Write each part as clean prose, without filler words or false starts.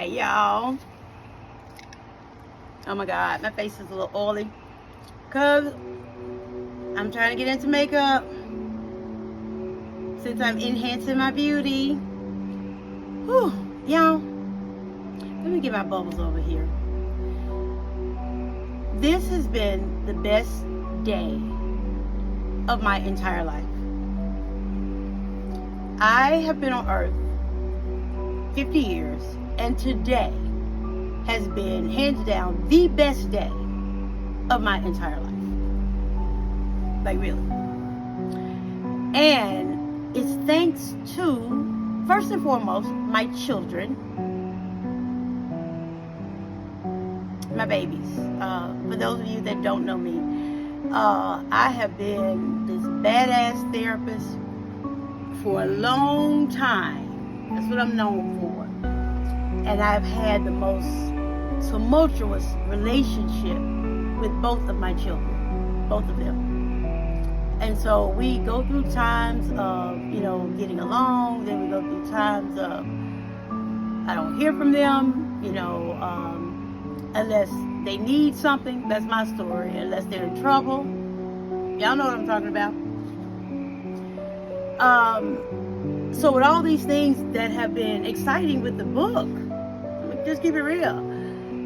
Hey y'all. Oh my god, my face is a little oily because I'm trying to get into makeup since I'm enhancing my beauty. Whew, y'all, let me get my bubbles over here. This has been the best day of my entire life. I have been on earth 50 years, and today has been hands down the best day of my entire life. Like, really. And it's thanks to, first and foremost, my children, my babies. For those of you that don't know me, I have been this badass therapist for a long time. That's what I'm known for. And I've had the most tumultuous relationship with both of my children, both of them. And so we go through times of, getting along. Then we go through times of, I don't hear from them, unless they need something. That's my story. Unless they're in trouble. Y'all know what I'm talking about. So with all these things that have been exciting with the book, just keep it real,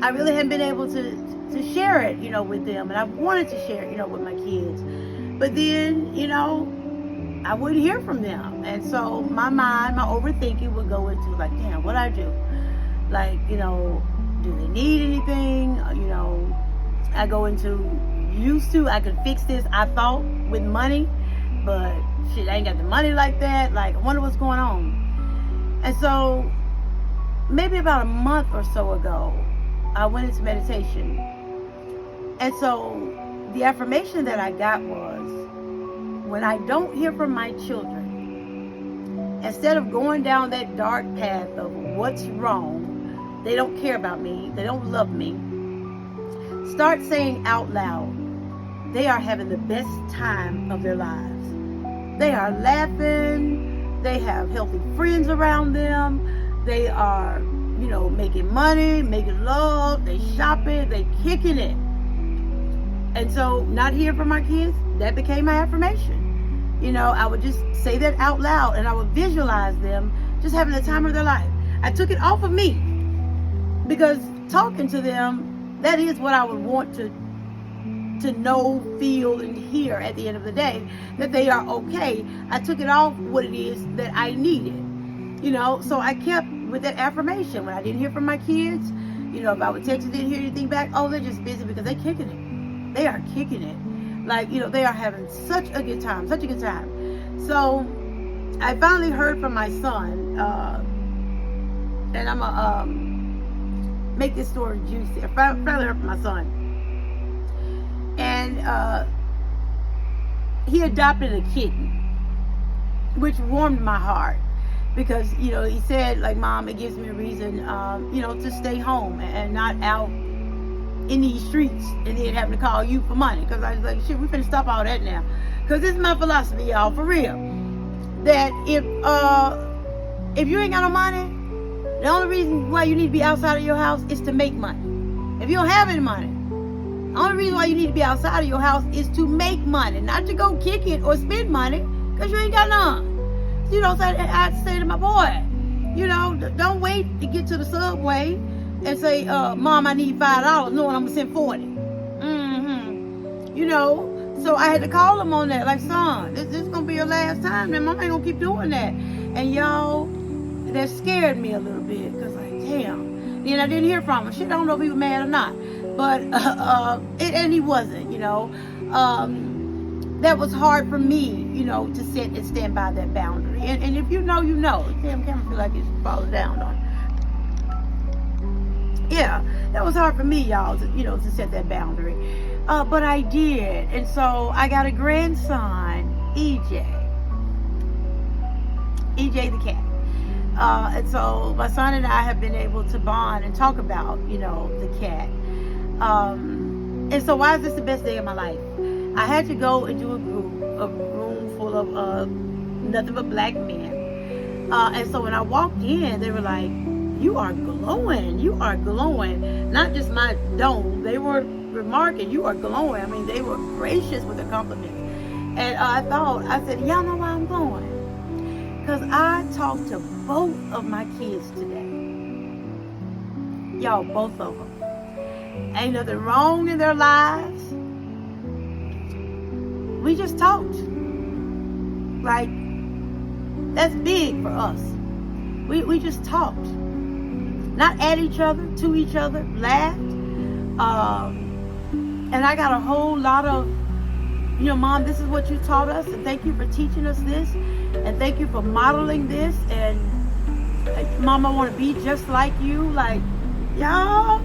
I really haven't been able to share it, with them. And I wanted to share it, with my kids. But then, I wouldn't hear from them. And so my mind, my overthinking would go into like, damn, what I do? Like, do they need anything? I go into, I could fix this, I thought, with money. But shit, I ain't got the money like that. Like, I wonder what's going on. And so maybe about a month or so ago, I went into meditation. And so the affirmation that I got was, when I don't hear from my children, instead of going down that dark path of what's wrong, they don't care about me, they don't love me, start saying out loud, they are having the best time of their lives. They are laughing, they have healthy friends around them, they are, making money, making love, they shopping, they kicking it. And so not hearing from my kids, that became my affirmation. I would just say that out loud, and I would visualize them just having the time of their life. I took it off of me, because talking to them, that is what I would want to know, feel, and hear at the end of the day, that they are okay. I took it off what it is that I needed, so I kept with that affirmation. When I didn't hear from my kids, if I would text and didn't hear anything back, oh, they're just busy because they're kicking it. They are kicking it. Like, they are having such a good time. So I finally heard from my son, and I'm gonna make this story juicy. I finally heard from my son. And he adopted a kitten, which warmed my heart. Because, he said, like, Mom, it gives me a reason, to stay home and not out in these streets and then having to call you for money. Because I was like, shit, we finna stop all that now. Because this is my philosophy, y'all, for real. That if you ain't got no money, the only reason why you need to be outside of your house is to make money. If you don't have any money, the only reason why you need to be outside of your house is to make money, not to go kick it or spend money, because you ain't got none. So I say to my boy, don't wait to get to the subway and say, Mom, I need $5, knowing I'm going to send 40. So I had to call him on that, like, son, this is going to be your last time, and Mom ain't going to keep doing that. And y'all, that scared me a little bit, because like, damn. Then I didn't hear from him. Shit, I don't know if he was mad or not. But, and he wasn't, that was hard for me, to sit and stand by that boundary. And if you know, you know. Damn, camera feel like it's falling down on. Yeah, that was hard for me, y'all, to set that boundary. But I did. And so I got a grandson, EJ the cat. And so my son and I have been able to bond and talk about, the cat. And so why is this the best day of my life? I had to go into a room full of nothing but black men. And so when I walked in, they were like, you are glowing. You are glowing. Not just my dome. They were remarking, you are glowing. I mean, they were gracious with the compliments. And I said, y'all know why I'm glowing? Because I talked to both of my kids today. Y'all, both of them. Ain't nothing wrong in their lives. We just talked. Like, that's big for us. We just talked. Not at each other, to each other, laughed. And I got a whole lot of, Mom, this is what you taught us, and thank you for teaching us this, and thank you for modeling this, and Mom, I want to be just like you, like, y'all.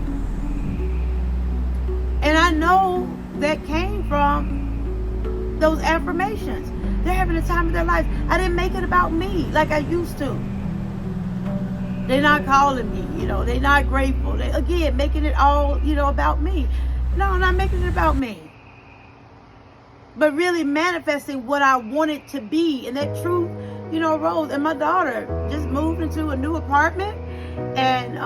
And I know that came from those affirmations. They're having the time of their lives. I didn't make it about me like I used to. They're not calling me, they're not grateful. They, again, making it all, about me. No, I'm not making it about me. But really manifesting what I wanted to be. And that truth, rose. And my daughter just moved into a new apartment. And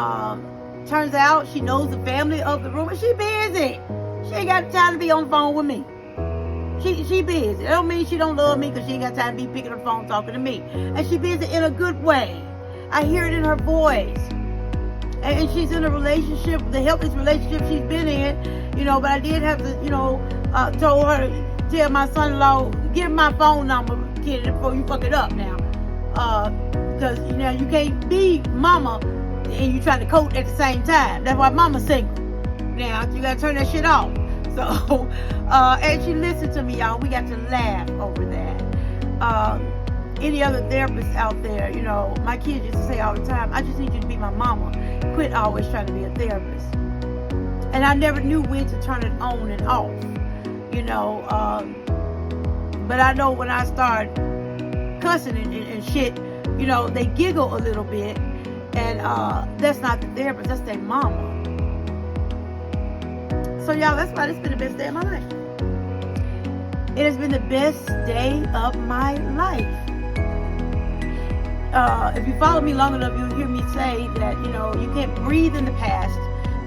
turns out she knows the family of the room. And she busy. She ain't got time to be on the phone with me. She busy. That don't mean she don't love me, because she ain't got time to be picking up the phone talking to me. And she busy in a good way. I hear it in her voice. And she's in a relationship, the healthiest relationship she's been in, but I did have to, told her, tell my son-in-law, give him my phone number, kid, before you fuck it up now. Because, you can't be mama and you trying to coach at the same time. That's why mama's single. Now, you got to turn that shit off. So, and she listened to me, y'all. We got to laugh over that. Any other therapists out there, my kids used to say all the time, I just need you to be my mama. Quit always trying to be a therapist. And I never knew when to turn it on and off, but I know when I start cussing and shit, they giggle a little bit, and that's not the therapist, that's their mama. So y'all, that's why this has been the best day of my life. It has been the best day of my life. If you follow me long enough, you'll hear me say that, you can't breathe in the past.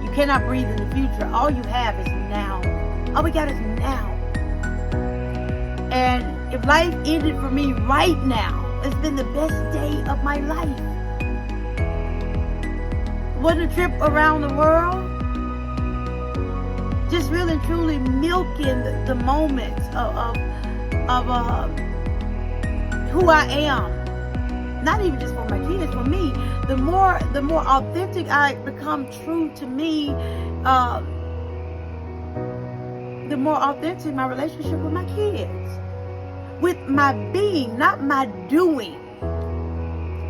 You cannot breathe in the future. All you have is now. All we got is now. And if life ended for me right now, it's been the best day of my life. Wasn't a trip around the world. Just really and truly milking the moments of who I am. Not even just for my kids, for me. The more authentic I become true to me, the more authentic my relationship with my kids. With my being, not my doing.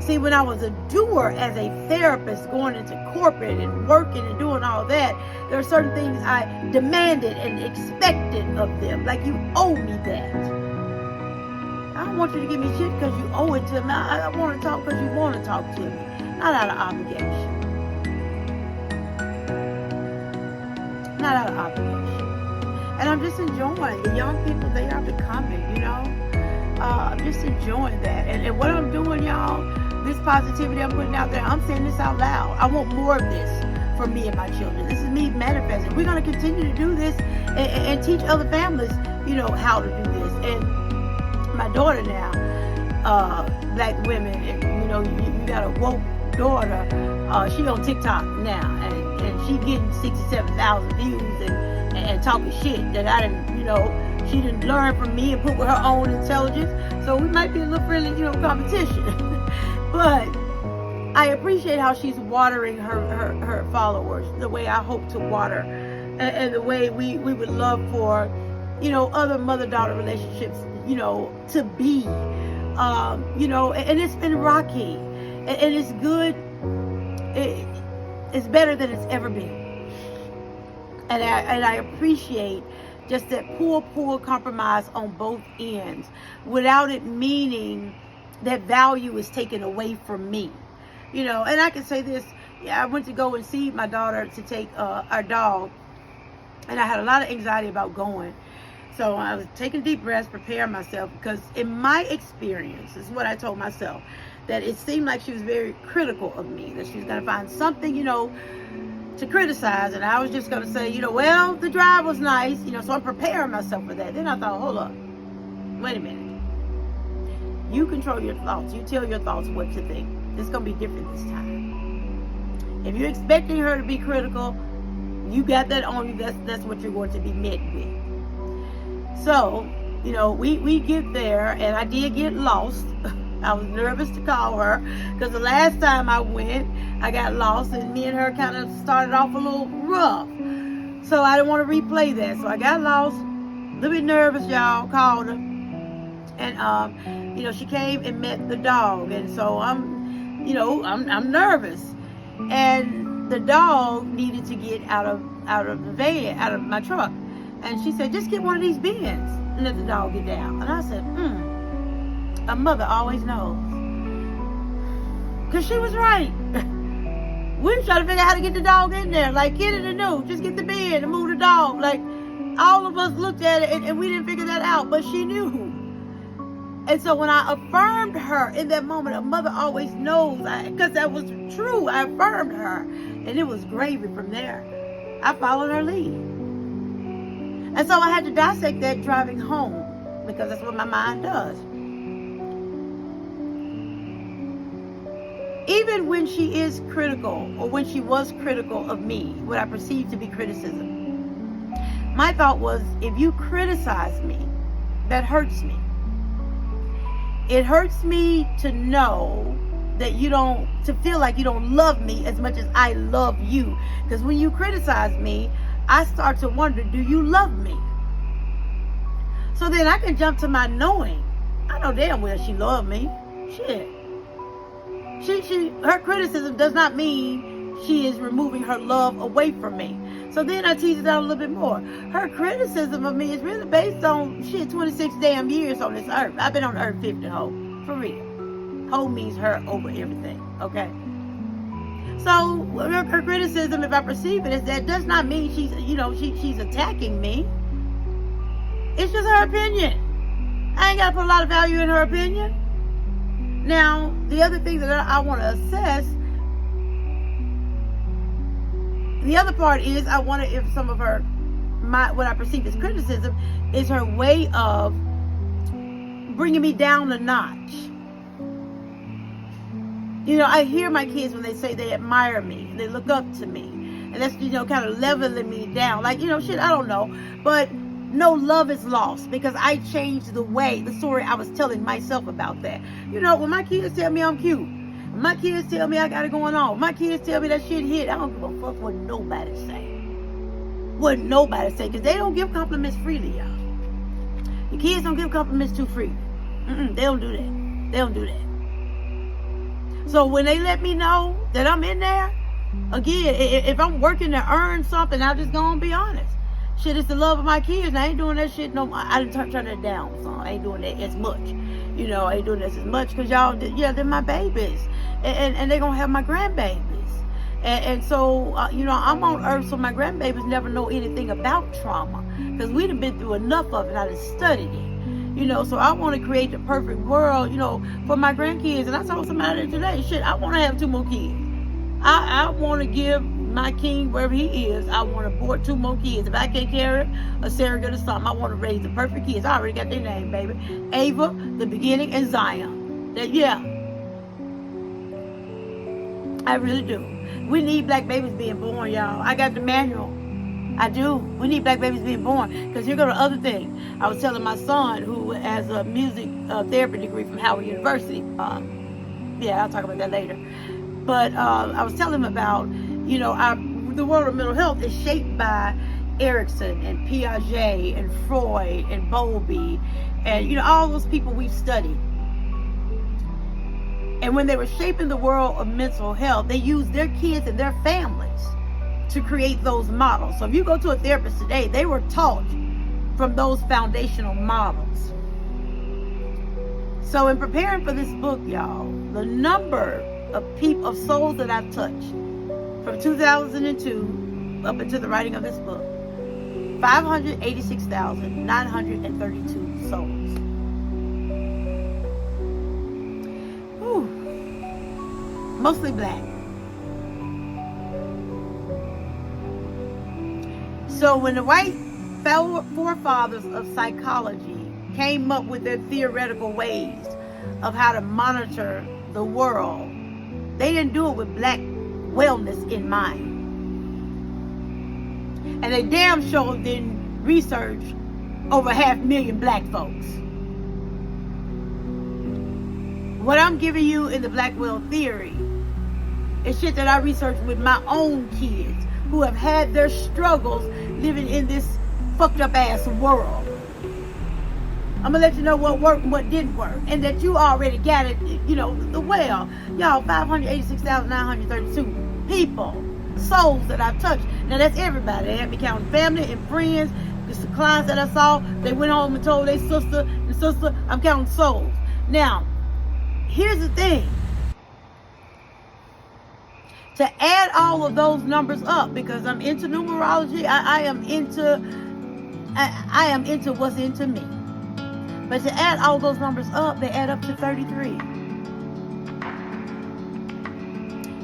See, when I was a doer as a therapist, going into corporate and working and doing all that, there are certain things I demanded and expected of them. Like, you owe me that. I don't want you to give me shit because you owe it to me. I want to talk because you want to talk to me. Not out of obligation. Not out of obligation. And I'm just enjoying the young people they are becoming, I'm just enjoying that. And what I'm doing, y'all, this positivity I'm putting out there, I'm saying this out loud. I want more of this for me and my children. This is me manifesting. We're going to continue to do this and teach other families, how to do this. And my daughter now, black women, and you got a woke daughter, she on TikTok now, and she getting 67,000 views and talking shit that I didn't, she didn't learn from me and put with her own intelligence. So we might be a little friendly, competition. But I appreciate how she's watering her followers the way I hope to water, and the way we would love for, other mother-daughter relationships, to be, and it's been rocky, and it's good. It's better than it's ever been, and I appreciate just that pull compromise on both ends, without it meaning that value is taken away from me, And I can say this: I went to go and see my daughter to take our dog, and I had a lot of anxiety about going. So I was taking deep breaths, preparing myself, because in my experience, this is what I told myself, that it seemed like she was very critical of me, that she was going to find something, to criticize. And I was just going to say, well, the drive was nice, so I'm preparing myself for that. Then I thought, hold up, wait a minute. You control your thoughts. You tell your thoughts what to think. It's going to be different this time. If you're expecting her to be critical, you got that on you. That's what you're going to be met with. So, we get there, and I did get lost. I was nervous to call her, because the last time I went, I got lost, and me and her kind of started off a little rough. So I didn't want to replay that. So I got lost, a little bit nervous, y'all, called her. And, she came and met the dog. And so I'm nervous. And the dog needed to get out of the van, out of my truck. And she said, just get one of these bins and let the dog get down. And I said, a mother always knows. Because she was right. We were trying to figure out how to get the dog in there. Like, get it anew. Just get the bin and move the dog. Like, all of us looked at it and we didn't figure that out. But she knew. And so when I affirmed her in that moment, a mother always knows. Because that was true. I affirmed her. And it was gravy from there. I followed her lead. And so I had to dissect that driving home, because that's what my mind does. Even when she is critical, or when she was critical of me, what I perceived to be criticism, my thought was, if you criticize me, that hurts me. It hurts me to know that to feel like you don't love me as much as I love you. Because when you criticize me, I start to wonder, do you love me? So then I can jump to my knowing. I know damn well she loved me. Shit. Her criticism does not mean she is removing her love away from me. So then I tease it out a little bit more. Her criticism of me is really based on 26 damn years on this earth. I've been on the earth 50 whole. For real. Whole means her over everything. Okay? So her criticism, if I perceive it, is that does not mean she's attacking me. It's just her opinion. I ain't got to put a lot of value in her opinion. Now, the other thing that I want to assess, the other part is I wonder if some of what I perceive as criticism is her way of bringing me down a notch. I hear my kids when they say they admire me, they look up to me, and that's, kind of leveling me down. Like, shit, I don't know. But no love is lost, because I changed the story I was telling myself about that. When my kids tell me I'm cute, when my kids tell me I got it going on, when my kids tell me that shit hit, I don't give a fuck what nobody say. What nobody say, because they don't give compliments freely, y'all. Your kids don't give compliments too freely. They don't do that. They don't do that. So when they let me know that I'm in there, again, if I'm working to earn something, I'll just go and be honest. Shit, it's the love of my kids. I ain't doing that shit no more. I didn't turn it down, so I ain't doing that as much. I ain't doing this as much because y'all, they're my babies. And they're going to have my grandbabies. And so, I'm on earth so my grandbabies never know anything about trauma. Because we done been through enough of it. I done studied it. So I want to create the perfect world, for my grandkids. And I told somebody today, shit, I want to have 2 more kids. I want to give my king wherever he is. I want to abort 2 more kids. If I can't carry a surrogate or something, I want to raise the perfect kids. I already got their name, baby. Ava, the beginning, and Zion. I really do. We need black babies being born, y'all. I got the manual. I do. We need black babies being born. Because here go the other thing. I was telling my son, who has a music therapy degree from Howard University. I'll talk about that later. But I was telling him about, the world of mental health is shaped by Erickson and Piaget and Freud and Bowlby and, all those people we've studied. And when they were shaping the world of mental health, they used their kids and their families to create those models. So if you go to a therapist today, they were taught from those foundational models. So in preparing for this book, y'all, the number of souls that I've touched from 2002 up until the writing of this book 586,932 souls. Whew. Mostly black. So when the white forefathers of psychology came up with their theoretical ways of how to monitor the world, they didn't do it with black wellness in mind. And they damn sure didn't research over 500,000 black folks. What I'm giving you in the BlackWell Theory is shit that I researched with my own kids who have had their struggles living in this fucked up ass world. I'm gonna let you know what worked and what didn't work, and that you already got it, you know, the well. Y'all, 586,932 people, souls that I've touched. Now that's everybody. They had me counting family and friends. Just the clients that I saw, they went home and told their sister, and sister, I'm counting souls. Now, here's the thing. To add all of those numbers up, because I'm into numerology, I am into what's into me. But to add all those numbers up, they add up to 33.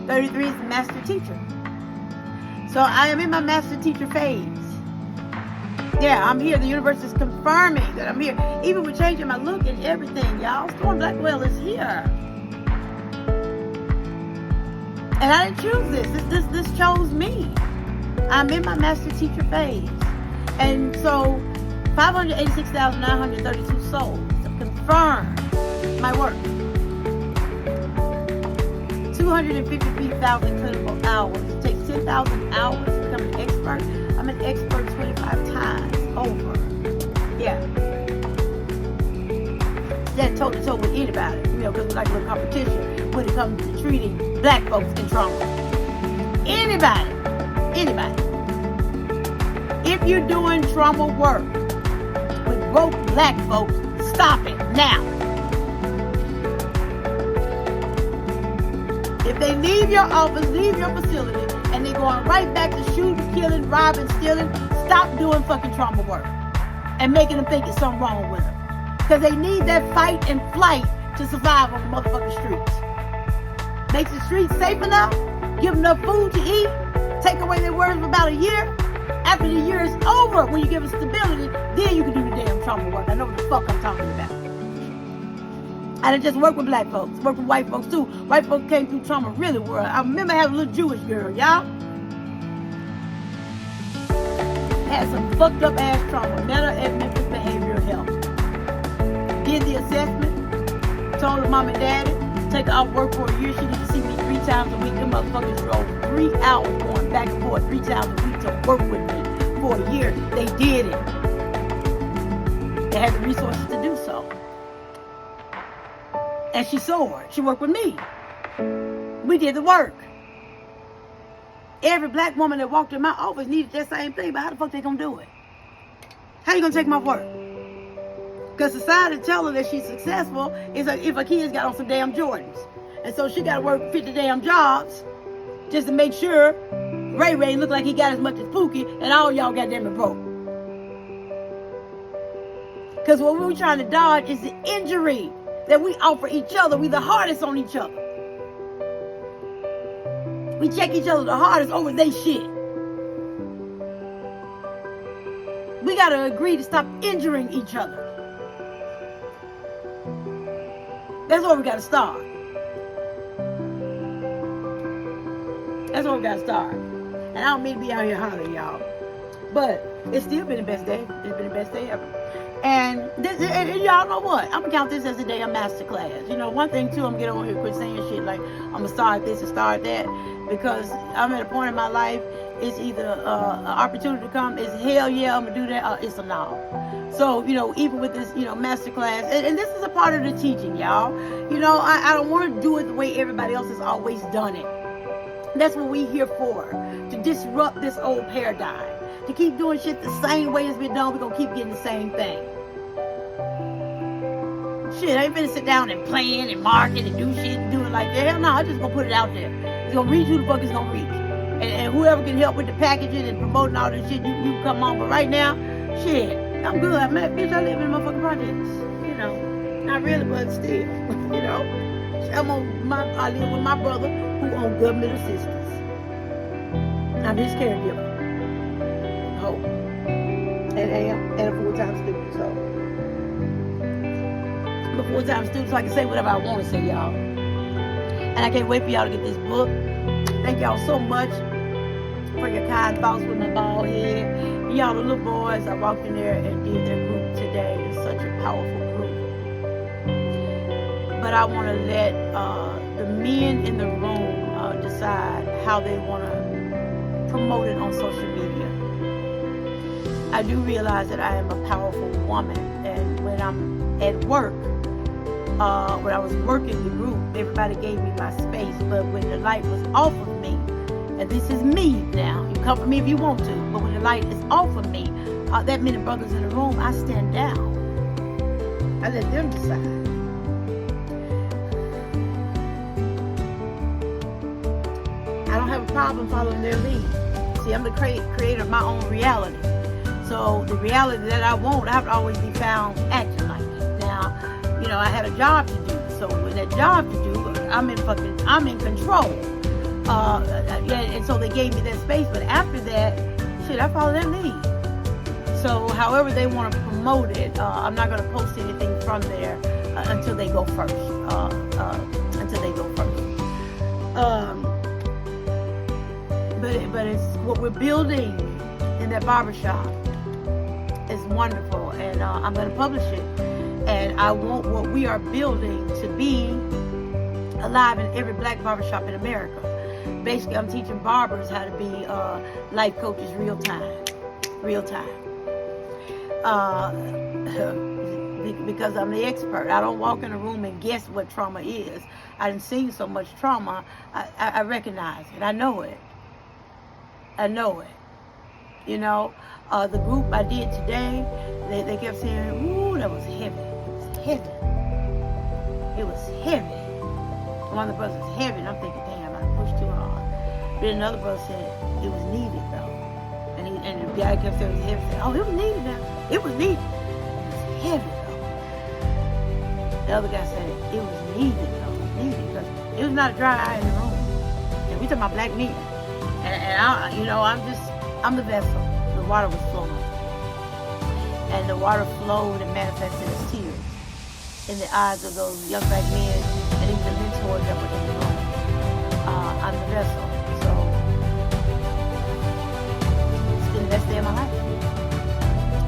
33 is the master teacher. So I am in my master teacher phase. Yeah, I'm here. The universe is confirming that I'm here. Even with changing my look and everything, y'all. Storm BlackWell is here. And I didn't choose this. This chose me. I'm in my master teacher phase. And so 586,932 souls have confirmed my work. 253,000 clinical hours. It takes 10,000 hours to become an expert. I'm an expert 25 times over. Yeah. Stand toe to toe with anybody, you know, because we like a little competition when it comes to treating black folks in trauma. Anybody. If you're doing trauma work with broke black folks, stop it now. If they leave your office, leave your facility, and they're going right back to shooting, killing, robbing, stealing, stop doing fucking trauma work and making them think it's something wrong with them. Because they need that fight and flight to survive on the motherfucking streets. Makes the streets safe enough, give them enough food to eat, take away their worries for about a year. After the year is over, when you give them stability, then you can do the damn trauma work. I know what the fuck I'm talking about. I didn't just work with black folks, work with white folks too. White folks came through trauma really well. I remember having a little Jewish girl, y'all. Had some fucked up ass trauma, met her at Memphis Behavioral Health. Did the assessment, told her mom and daddy, take her off work for a year. She need to see me 3 times a week. Them motherfuckers drove 3 hours going back and forth 3 times a week to work with me for a year. They did it. They had the resources to do so. And she soared. She worked with me. We did the work. Every black woman that walked in my office needed that same thing, but how the fuck they gonna do it? How you gonna take my work? Because society tell her that she's successful is if her kids got on some damn Jordans. And so she gotta work 50 damn jobs just to make sure Ray Ray look like he got as much as Pookie and all y'all goddamn it broke. Because what we're trying to dodge is the injury that we offer each other. We the hardest on each other. We check each other the hardest over they shit. We gotta agree to stop injuring each other. That's where we gotta start. That's where we gotta start. And I don't mean to be out here hollering, y'all, but it's still been the best day. It's been the best day ever. And y'all know what? I'm gonna count this as a day of masterclass. You know, one thing too, I'm gonna get on here and quit saying shit like I'm gonna start this and start that, because I'm at a point in my life. It's either an opportunity to come. It's hell yeah, I'm gonna do that. Or it's a no. So, you know, even with this, you know, masterclass, and this is a part of the teaching, y'all. You know, I don't want to do it the way everybody else has always done it. That's what we're here for, to disrupt this old paradigm. To keep doing shit the same way it's been done, we're gonna keep getting the same thing. Shit, I ain't finna sit down and plan and market and do shit and do it like that. Hell no, I'm just gonna put it out there. It's gonna reach who the fuck it's gonna reach. And whoever can help with the packaging and promoting all this shit, you come on. But right now, shit, I'm good. Man, bitch, I live in motherfucking projects. You know, not really, but still, you know. I live with my brother who on government assistance. I'm his caregiver. Hope. And a full-time student, so. I'm a full-time student, so I can say whatever I want to say, y'all. And I can't wait for y'all to get this book. Thank y'all so much for your kind thoughts with my bald head. And y'all, the little boys, I walked in there and did their group today. It's such a powerful group. But I want to let the men in the room decide how they want to promote it on social media. I do realize that I am a powerful woman, and when I'm at work, when I was working the group, everybody gave me my space, but when the light was off of me, and this is me now, you come for me if you want to, but when the light is off of me, that many brothers in the room, I stand down. I let them decide. I don't have a problem following their lead. See, I'm the creator of my own reality. So the reality that I want, I have to always be found acting like it. Now, you know, I had a job to do. So with that job to do, I'm in control. And so they gave me that space. But after that, shit, I follow their lead. So however they want to promote it, I'm not going to post anything from there until they go first. But it's what we're building in that barbershop is wonderful, and I'm going to publish it. And I want what we are building to be alive in every black barbershop in America. Basically, I'm teaching barbers how to be life coaches real time. Because I'm the expert. I don't walk in a room and guess what trauma is. I done seen so much trauma, I recognize it. I know it. You know, the group I did today, they kept saying, ooh, that was heavy. It was heavy. One of the brothers was heavy, and I'm thinking, damn, I pushed too hard. Then another brother said, it was needed, though. And the guy kept saying it was heavy. Said, oh, it was needed now. It was needed. It was heavy, though. The other guy said, it was needed, though. It was needed, because it was not a dry eye in the room. And we talking about black men. And I, you know, I'm the vessel. The water was flowing. And the water flowed and manifested as tears in the eyes of those young black men and even the mentors that were in the room. I'm the vessel. So it's been the best day of my life.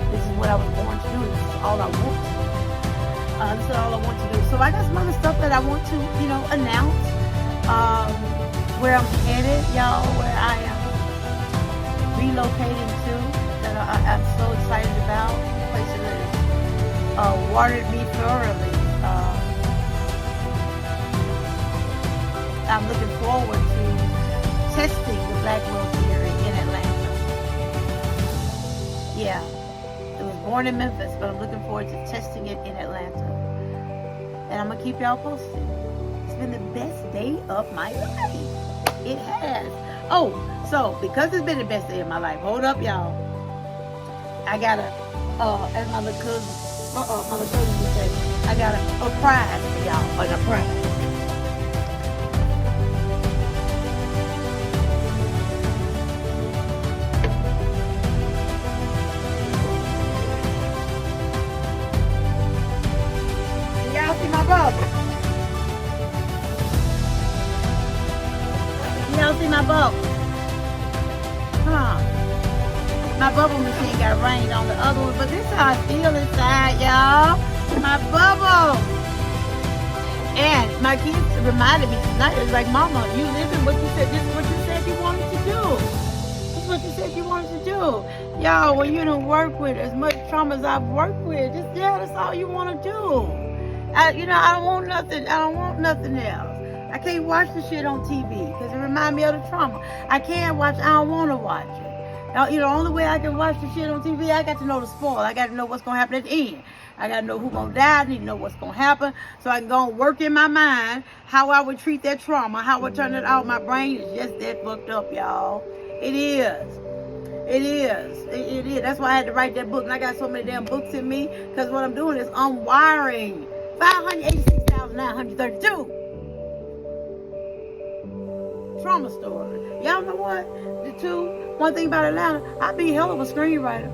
This is what I was born to do. This is all I want. This is all I want to do. So I got some other stuff that I want to, you know, announce. Where I'm headed, y'all, where I am relocating to, that I'm so excited about. The place that has watered me thoroughly. I'm looking forward to testing the BlackWell Theory in Atlanta. Yeah, it was born in Memphis, but I'm looking forward to testing it in Atlanta. And I'm going to keep y'all posted. It's been the best day of my life. It has. Oh, so because it's been the best day of my life, hold up, y'all. I got as my little cousin would say, I got a prize for y'all, like a prize. Y'all see my brother? Y'all see my bubble? My bubble machine got rained on the other one, but this is how I feel inside, y'all. My bubble. And my kids reminded me tonight, it was like, Mama, you living what you said, this is what you said you wanted to do. This is what you said you wanted to do. Y'all, when you don't work with as much trauma as I've worked with, just, yeah, that's all you want to do. I don't want nothing else. I can't watch the shit on TV because it reminds me of the trauma. I can't watch, I don't want to watch it. The only way I can watch the shit on TV, I got to know the spoil. I got to know what's going to happen at the end. I got to know who's going to die. I need to know what's going to happen so I can go and work in my mind how I would treat that trauma, how I would turn it out. My brain is just that fucked up, y'all. It is. It is. It is. That's why I had to write that book. And I got so many damn books in me because what I'm doing is unwiring 586,932 trauma story. Y'all know what? One thing about Atlanta, I be hell of a screenwriter.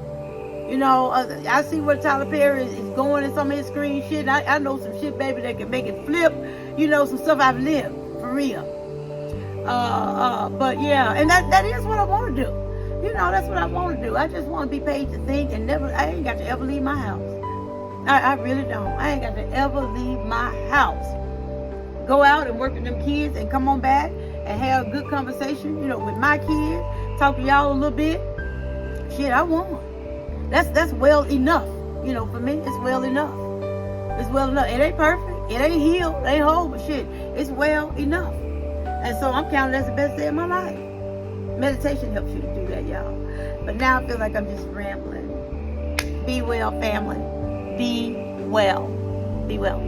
You know, I see what Tyler Perry is going in some of his screen shit. I know some shit, baby, that can make it flip. You know, some stuff I've lived, for real. But yeah, and that is what I want to do. You know, that's what I want to do. I just want to be paid to think and I ain't got to ever leave my house. I really don't. I ain't got to ever leave my house. Go out and work with them kids and come on back and have a good conversation, you know, with my kids. Talk to y'all a little bit. Shit, I want. That's well enough. You know, for me, it's well enough. It's well enough. It ain't perfect. It ain't healed. It ain't whole, but shit, it's well enough. And so I'm counting as the best day of my life. Meditation helps you to do that, y'all. But now I feel like I'm just rambling. Be well, family. Be well. Be well.